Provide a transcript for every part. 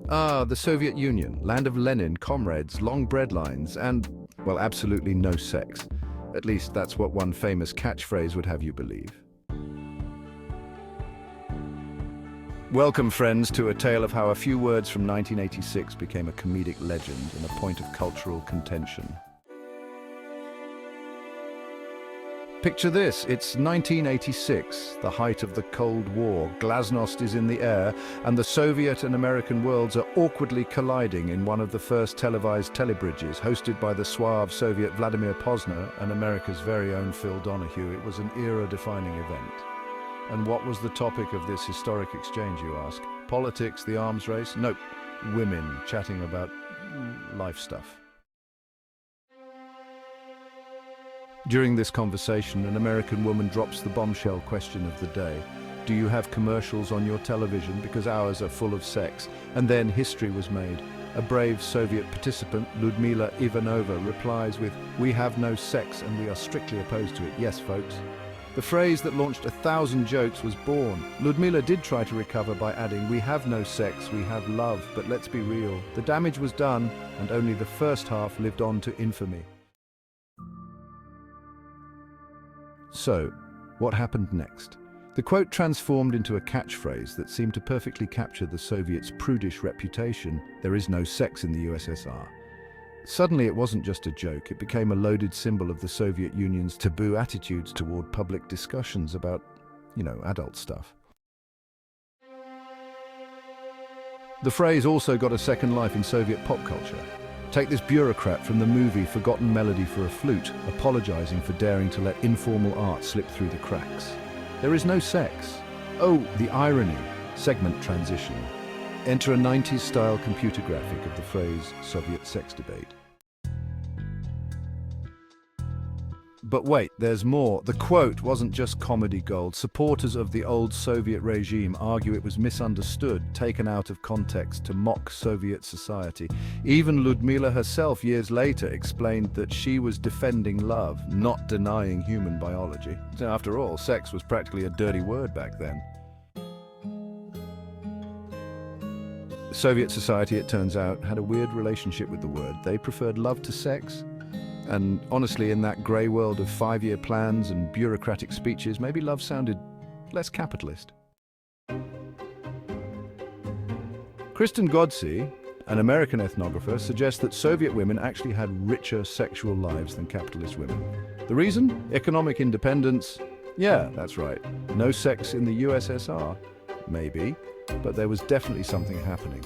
Ah, the Soviet Union, land of Lenin, comrades, long bread lines, and, well, absolutely no sex. At least that's what one famous catchphrase would have you believe. Welcome, friends, to a tale of how a few words from 1986 became a comedic legend and a point of cultural contention. Picture this, it's 1986, the height of the Cold War. Glasnost is in the air, and the Soviet and American worlds are awkwardly colliding in one of the first televised tele-bridges, hosted by the suave Soviet Vladimir Posner and America's very own Phil Donahue. It was an era-defining event. And what was the topic of this historic exchange, you ask? Politics, the arms race? Nope, women chatting about life stuff. During this conversation, an American woman drops the bombshell question of the day. Do you have commercials on your television? Because ours are full of sex. And then history was made. A brave Soviet participant, Ludmila Ivanova, replies with, "We have no sex and we are strictly opposed to it." Yes, folks. The phrase that launched 1,000 jokes was born. Ludmila did try to recover by adding, "We have no sex, we have love," but let's be real. The damage was done, and only the first half lived on to infamy. So, what happened next? The quote transformed into a catchphrase that seemed to perfectly capture the Soviets' prudish reputation, "There is no sex in the USSR." Suddenly it wasn't just a joke, it became a loaded symbol of the Soviet Union's taboo attitudes toward public discussions about, adult stuff. The phrase also got a second life in Soviet pop culture. Take this bureaucrat from the movie Forgotten Melody for a Flute, apologizing for daring to let informal art slip through the cracks. There is no sex. Oh, the irony. Segment transition. Enter a 90s-style computer graphic of the phrase Soviet sex debate. But wait, there's more. The quote wasn't just comedy gold. Supporters of the old Soviet regime argue it was misunderstood, taken out of context to mock Soviet society. Even Ludmila herself, years later, explained that she was defending love, not denying human biology. After all, sex was practically a dirty word back then. Soviet society, it turns out, had a weird relationship with the word. They preferred love to sex. And honestly, in that grey world of 5-year plans and bureaucratic speeches, maybe love sounded less capitalist. Kristen Godsey, an American ethnographer, suggests that Soviet women actually had richer sexual lives than capitalist women. The reason? Economic independence. Yeah, that's right. No sex in the USSR. Maybe, but there was definitely something happening.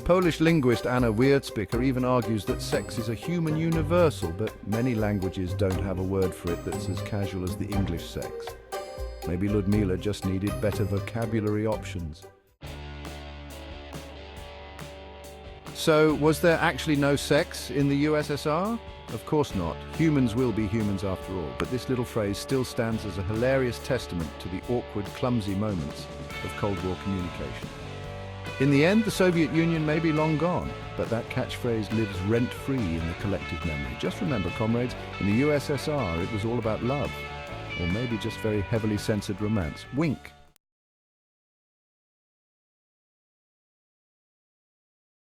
Polish linguist Anna Wiertzbicker even argues that sex is a human universal, but many languages don't have a word for it that's as casual as the English sex. Maybe Ludmila just needed better vocabulary options. So, was there actually no sex in the USSR? Of course not. Humans will be humans after all, but this little phrase still stands as a hilarious testament to the awkward, clumsy moments of Cold War communication. In the end, the Soviet Union may be long gone, but that catchphrase lives rent-free in the collective memory. Just remember, comrades, in the USSR it was all about love, or maybe just very heavily censored romance. Wink.